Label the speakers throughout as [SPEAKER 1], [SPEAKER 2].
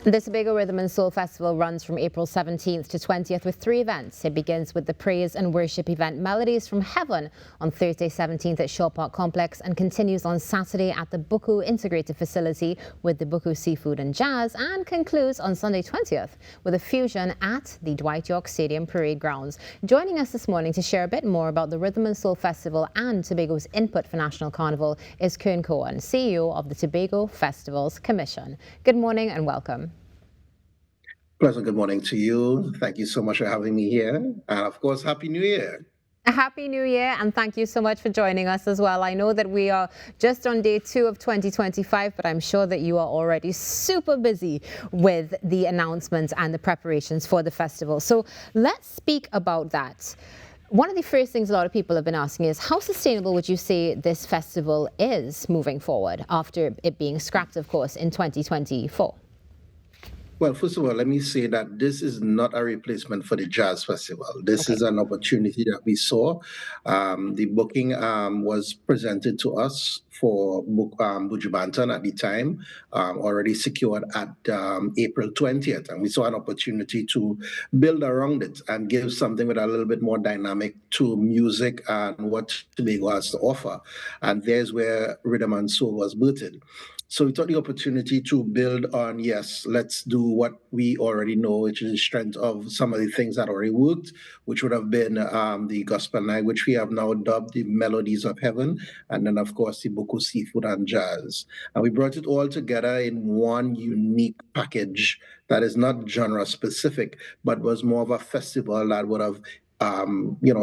[SPEAKER 1] The Tobago Rhythm and Soul Festival runs from April 17th to 20th with 3 events. It begins with the praise and worship event Melodies from Heaven on Thursday 17th at Shaw Park Complex and continues on Saturday at the Buku Integrated Facility with the Buku Seafood and Jazz, and concludes on Sunday 20th with a fusion at the Dwight York Stadium Parade Grounds. Joining us this morning to share a bit more about the Rhythm and Soul Festival and Tobago's input for National Carnival is Kern Cohen, CEO of the Tobago Festivals Commission. Good morning and welcome.
[SPEAKER 2] Pleasant good morning to you. Thank you so much for having me here. And of course, Happy New Year.
[SPEAKER 1] Happy New Year, and thank you so much for joining us as well. I know that we are just on day 2 of 2025, but I'm sure that you are already super busy with the announcements and the preparations for the festival. So let's speak about that. One of the first things a lot of people have been asking is how sustainable would you say this festival is moving forward after it being scrapped, of course, in 2024?
[SPEAKER 2] Well, first of all, let me say that this is not a replacement for the Jazz Festival. This is an opportunity that we saw. The booking was presented to us for Buju Banton at the time, already secured at April 20th. And we saw an opportunity to build around it and give something with a little bit more dynamic to music and what Tobago has to offer. And there's where Rhythm and Soul was birthed. So we took the opportunity to build on, yes, let's do what we already know, which is the strength of some of the things that already worked, which would have been the Gospel Night, which we have now dubbed the Melodies of Heaven, and then, of course, the Buku Seafood and Jazz. And we brought it all together in one unique package that is not genre-specific, but was more of a festival that would have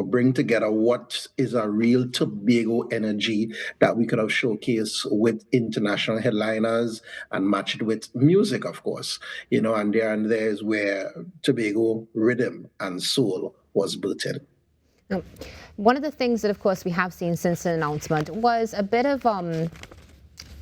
[SPEAKER 2] bring together what is a real Tobago energy that we could have showcased with international headliners and match it with music, of course, and there's where Tobago Rhythm and Soul was built in.
[SPEAKER 1] One of the things that, of course, we have seen since the announcement was a bit of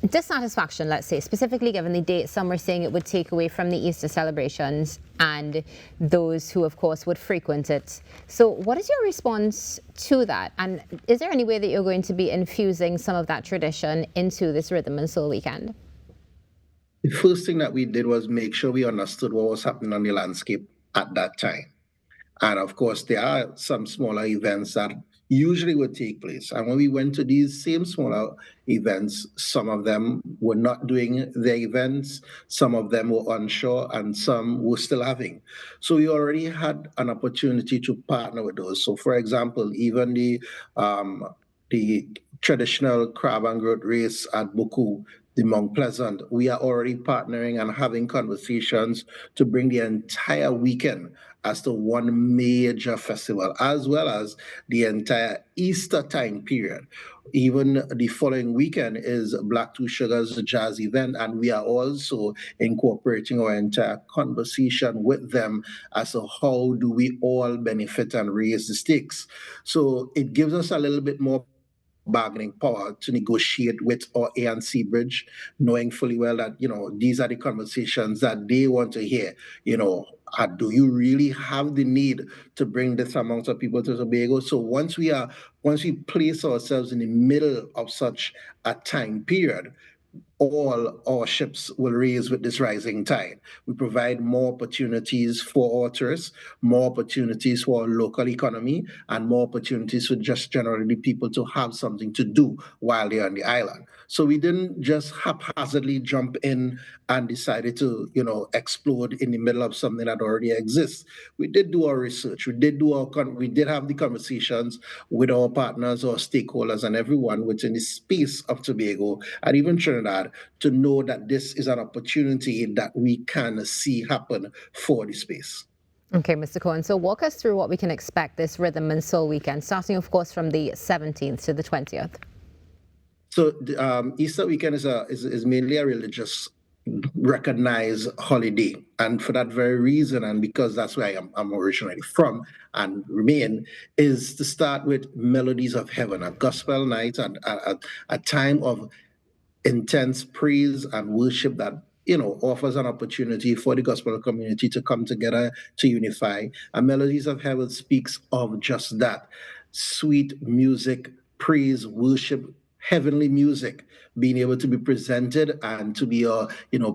[SPEAKER 1] dissatisfaction, let's say, specifically given the date. Some were saying it would take away from the Easter celebrations and those who, of course, would frequent it. So what is your response to that? And is there any way that you're going to be infusing some of that tradition into this Rhythm and Soul weekend?
[SPEAKER 2] The first thing that we did was make sure we understood what was happening on the landscape at that time. And of course, there are some smaller events that usually would take place. And when we went to these same smaller events, some of them were not doing their events, some of them were onshore, and some were still having. So we already had an opportunity to partner with those. So for example, even the traditional crab and goat race at Buku, the Mount Pleasant, we are already partnering and having conversations to bring the entire weekend as to one major festival, as well as the entire Easter time period. Even the following weekend is Black Two Sugars jazz event, and we are also incorporating our entire conversation with them as to how do we all benefit and raise the stakes. So it gives us a little bit more bargaining power to negotiate with our ANC bridge, knowing fully well that, these are the conversations that they want to hear. Do you really have the need to bring this amount of people to Tobago? So once we place ourselves in the middle of such a time period, all our ships will raise with this rising tide. We provide more opportunities for our tourists, more opportunities for our local economy, and more opportunities for just generally people to have something to do while they're on the island. So we didn't just haphazardly jump in and decided to, explode in the middle of something that already exists. We did do our research. We did have the conversations with our partners, our stakeholders, and everyone within the space of Tobago and even Trinidad to know that this is an opportunity that we can see happen for the space.
[SPEAKER 1] Okay, Mr. Cohen, so walk us through what we can expect this Rhythm and Soul weekend, starting, of course, from the 17th to the 20th.
[SPEAKER 2] So Easter weekend is mainly a religious recognized holiday, and for that very reason, and because that's where I'm originally from and remain, is to start with Melodies of Heaven, a gospel night, and a time of intense praise and worship that offers an opportunity for the gospel community to come together, to unify. And Melodies of Heaven speaks of just that: sweet music, praise, worship, heavenly music being able to be presented and to be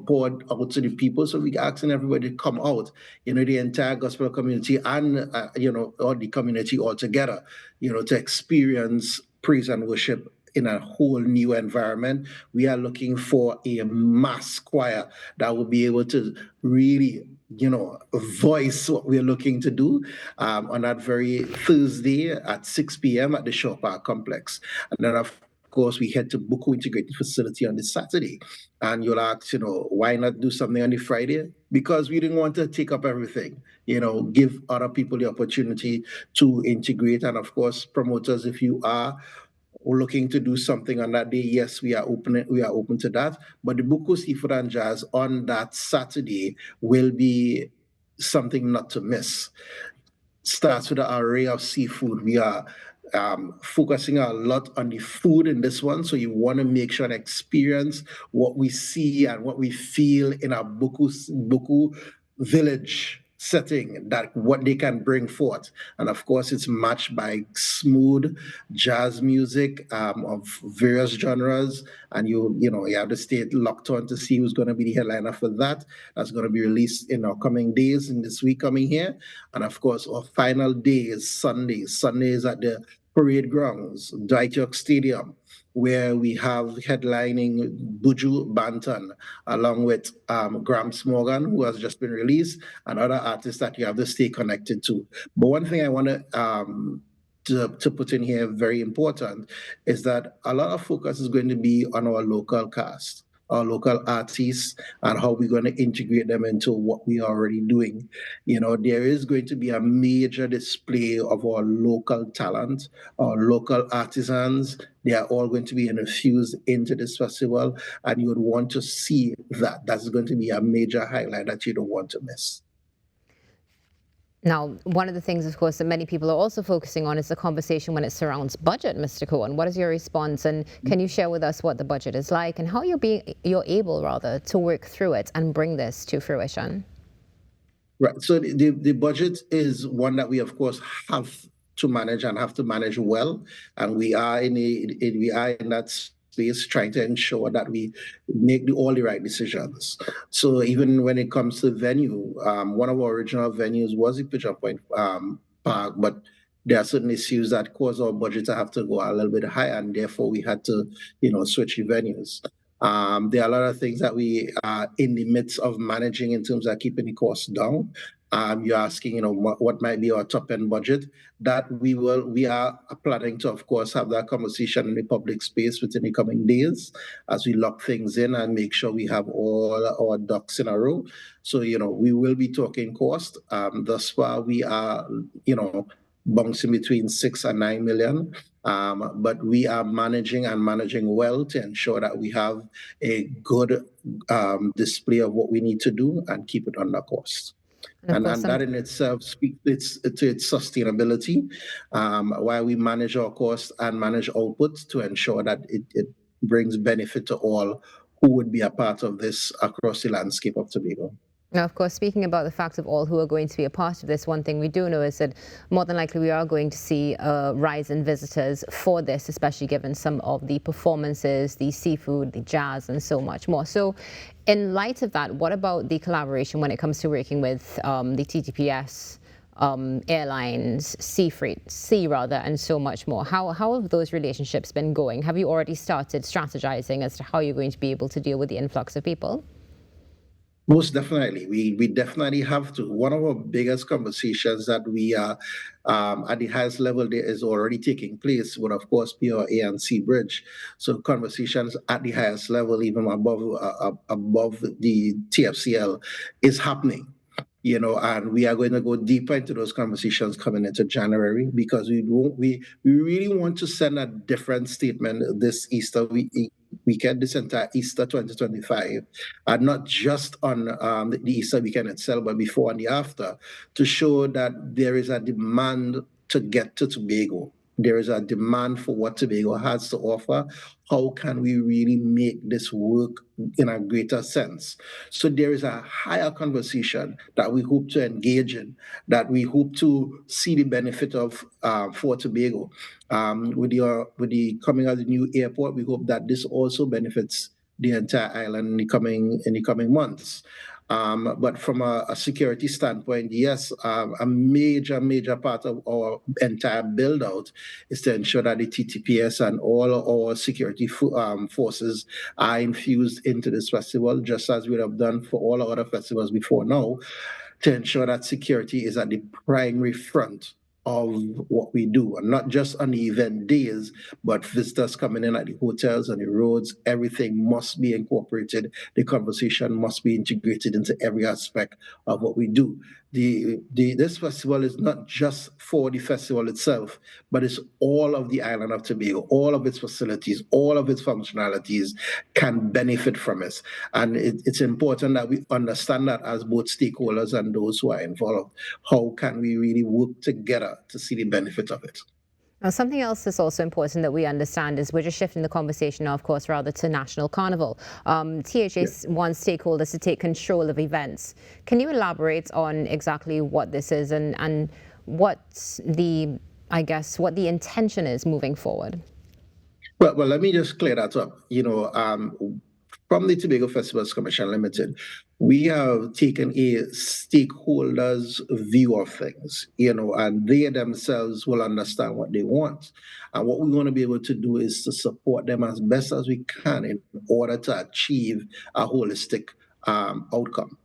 [SPEAKER 2] poured out to the people. So we're asking everybody to come out, the entire gospel community and or the community altogether, to experience praise and worship in a whole new environment. We are looking for a mass choir that will be able to really voice what we're looking to do on that very Thursday at 6 p.m. at the Shaw Park Complex. And then, of course, we head to Buku Integrated Facility on the Saturday. And you'll ask, why not do something on the Friday? Because we didn't want to take up everything, give other people the opportunity to integrate. And of course, promoters, if you are looking to do something on that day, yes, we are open to that. But the Buku Seafood and Jazz on that Saturday will be something not to miss. Starts with an array of seafood. We are focusing a lot on the food in this one, so you want to make sure and experience what we see and what we feel in our Buku village setting, that what they can bring forth. And of course, it's matched by smooth jazz music of various genres. And you have to stay locked on to see who's going to be the headliner for that. That's going to be released in our coming days, in this week coming here. And of course, our final day is Sunday. Sunday is at the parade grounds, Dwight York Stadium, where we have headlining Buju Banton, along with Gramps Morgan, who has just been released, and other artists that you have to stay connected to. But one thing I want to put in here, very important, is that a lot of focus is going to be on our local cast, our local artists, and how we're going to integrate them into what we are already doing. There is going to be a major display of our local talent, our local artisans. They are all going to be infused into this festival, and you would want to see that. That's going to be a major highlight that you don't want to miss.
[SPEAKER 1] Now, one of the things, of course, that many people are also focusing on is the conversation when it surrounds budget, Mr. Cohen. What is your response? And can you share with us what the budget is like and how you're able to work through it and bring this to fruition?
[SPEAKER 2] Right. So the budget is one that we, of course, have to manage and have to manage well. And we are in that space trying to ensure that we make all the right decisions. So even when it comes to venue, one of our original venues was the Pigeon Point Park, but there are certain issues that cause our budget to have to go a little bit higher, and therefore we had to, switch the venues. There are a lot of things that we are in the midst of managing in terms of keeping the costs down. You're asking, what might be our top end budget. That we are planning to, of course, have that conversation in the public space within the coming days as we lock things in and make sure we have all our ducks in a row. So, we will be talking cost. Thus far, we are, bouncing between 6 and 9 million. But we are managing well to ensure that we have a good display of what we need to do and keep it under cost. And that in itself speaks to its sustainability, while we manage our costs and manage output to ensure that it brings benefit to all who would be a part of this across the landscape of Tobago.
[SPEAKER 1] Now, of course, speaking about the fact of all who are going to be a part of this, one thing we do know is that more than likely we are going to see a rise in visitors for this, especially given some of the performances, the seafood, the jazz, and so much more. So in light of that, what about the collaboration when it comes to working with the TTPS, airlines, sea rather, and so much more? How have those relationships been going? Have you already started strategizing as to how you're going to be able to deal with the influx of people?
[SPEAKER 2] Most definitely. We definitely have to. One of our biggest conversations that we are at the highest level there is already taking place would, of course, be our A&C bridge. So conversations at the highest level, even above the TFCL, is happening. And we are going to go deeper into those conversations coming into January, because we really want to send a different statement this Easter weekend, this entire Easter 2025, and not just on the Easter weekend itself, but before and the after, to show that there is a demand to get to Tobago. There is a demand for what Tobago has to offer. How can we really make this work in a greater sense? So there is a higher conversation that we hope to engage in, that we hope to see the benefit of for Tobago. With the coming of the new airport, we hope that this also benefits the entire island in the coming months. But from a security standpoint, yes, a major part of our entire build out is to ensure that the TTPS and all our security forces are infused into this festival, just as we have done for all our other festivals before now, to ensure that security is at the primary front of what we do, and not just on the event days, but visitors coming in at the hotels and the roads. Everything must be incorporated. The conversation must be integrated into every aspect of what we do. This festival is not just for the festival itself, but it's all of the island of Tobago, all of its facilities, all of its functionalities can benefit from it. And it's important that we understand that as both stakeholders and those who are involved. How can we really work together to see the benefit of it?
[SPEAKER 1] Now, something else that's also important that we understand is we're just shifting the conversation now, of course, rather to National Carnival. THA wants stakeholders to take control of events. Can you elaborate on exactly what this is and what the, I guess, what the intention is moving forward?
[SPEAKER 2] Well, let me just clear that up. From the Tobago Festivals Commission Limited, we have taken a stakeholders view of things, and they themselves will understand what they want. And what we want to be able to do is to support them as best as we can in order to achieve a holistic outcome.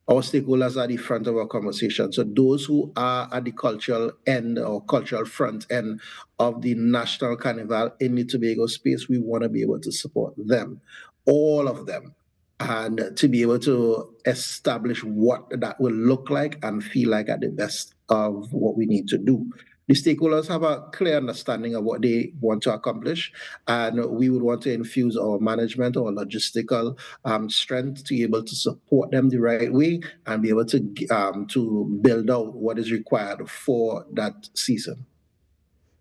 [SPEAKER 2] Our stakeholders are the front of our conversation. So those who are at the cultural end or cultural front end of the National Carnival in the Tobago space, we want to be able to support them, all of them, and to be able to establish what that will look like and feel like at the best of what we need to do. The stakeholders have a clear understanding of what they want to accomplish, and we would want to infuse our management or logistical strength to be able to support them the right way and be able to build out what is required for that season.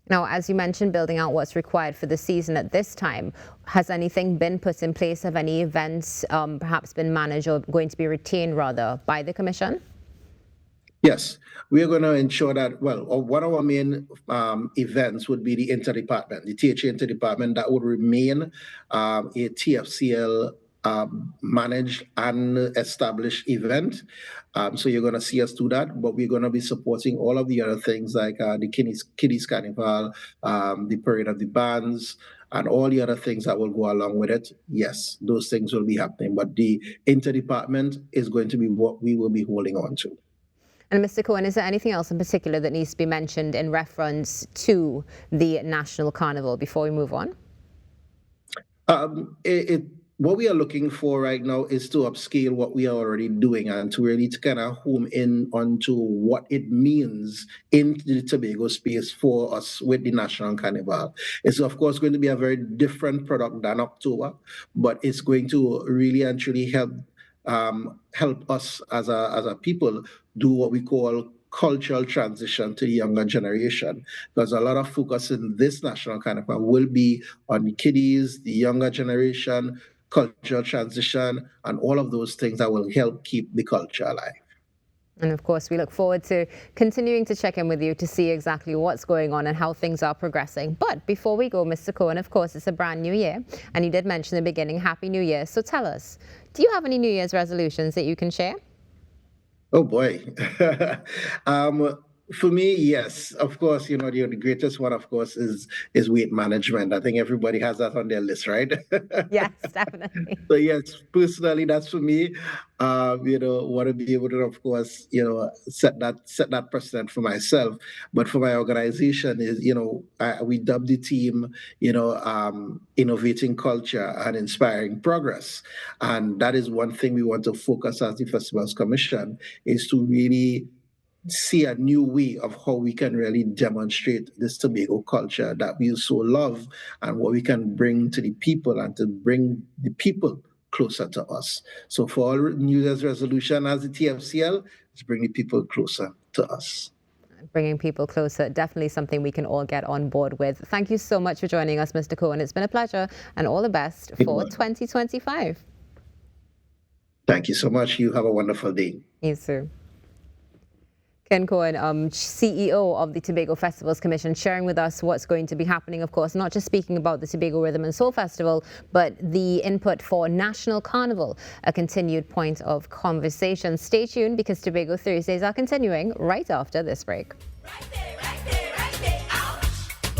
[SPEAKER 1] Now, as you mentioned, building out what's required for the season at this time, has anything been put in place? Have any events perhaps been managed or going to be retained, rather, by the Commission?
[SPEAKER 2] Yes, we are going to ensure that, one of our main events would be the interdepartment, the THA interdepartment that would remain a TFCL managed and established event. So you're going to see us do that, but we're going to be supporting all of the other things like the Kiddies Carnival, the Parade of the Bands, and all the other things that will go along with it. Yes, those things will be happening, but the interdepartment is going to be what we will be holding on to.
[SPEAKER 1] And Mr. Cohen, is there anything else in particular that needs to be mentioned in reference to the National Carnival before we move on?
[SPEAKER 2] What we are looking for right now is to upscale what we are already doing and to really kind of home in onto what it means in the Tobago space for us with the National Carnival. It's of course going to be a very different product than October, but it's going to really and truly help us as a people do what we call cultural transition to the younger generation, because a lot of focus in this National Carnival will be on the kiddies, the younger generation, cultural transition, and all of those things that will help keep the culture alive.
[SPEAKER 1] And of course, we look forward to continuing to check in with you to see exactly what's going on and how things are progressing. But before we go, Mr. Cohen, of course, it's a brand new year. And you did mention in the beginning, Happy New Year. So tell us, do you have any New Year's resolutions that you can share?
[SPEAKER 2] Oh boy. For me, yes, of course, the greatest one, of course, is weight management. I think everybody has that on their list, right?
[SPEAKER 1] Yes, definitely.
[SPEAKER 2] So yes, personally, that's for me. Want to be able to, of course, set that precedent for myself. But for my organization is, we dub the team, innovating culture and inspiring progress. And that is one thing we want to focus as the Festivals Commission, is to really see a new way of how we can really demonstrate this Tobago culture that we so love and what we can bring to the people and to bring the people closer to us. So for all New Year's resolution as the TFCL, is bring the people closer to us.
[SPEAKER 1] Bringing people closer, definitely something we can all get on board with. Thank you so much for joining us, Mr. Cohen. It's been a pleasure, and all the best for 2025.
[SPEAKER 2] Thank you so much. You have a wonderful day.
[SPEAKER 1] You too. Ken Cohen, CEO of the Tobago Festivals Commission, sharing with us what's going to be happening, of course, not just speaking about the Tobago Rhythm and Soul Festival, but the input for National Carnival, a continued point of conversation. Stay tuned because Tobago Thursdays are continuing right after this break.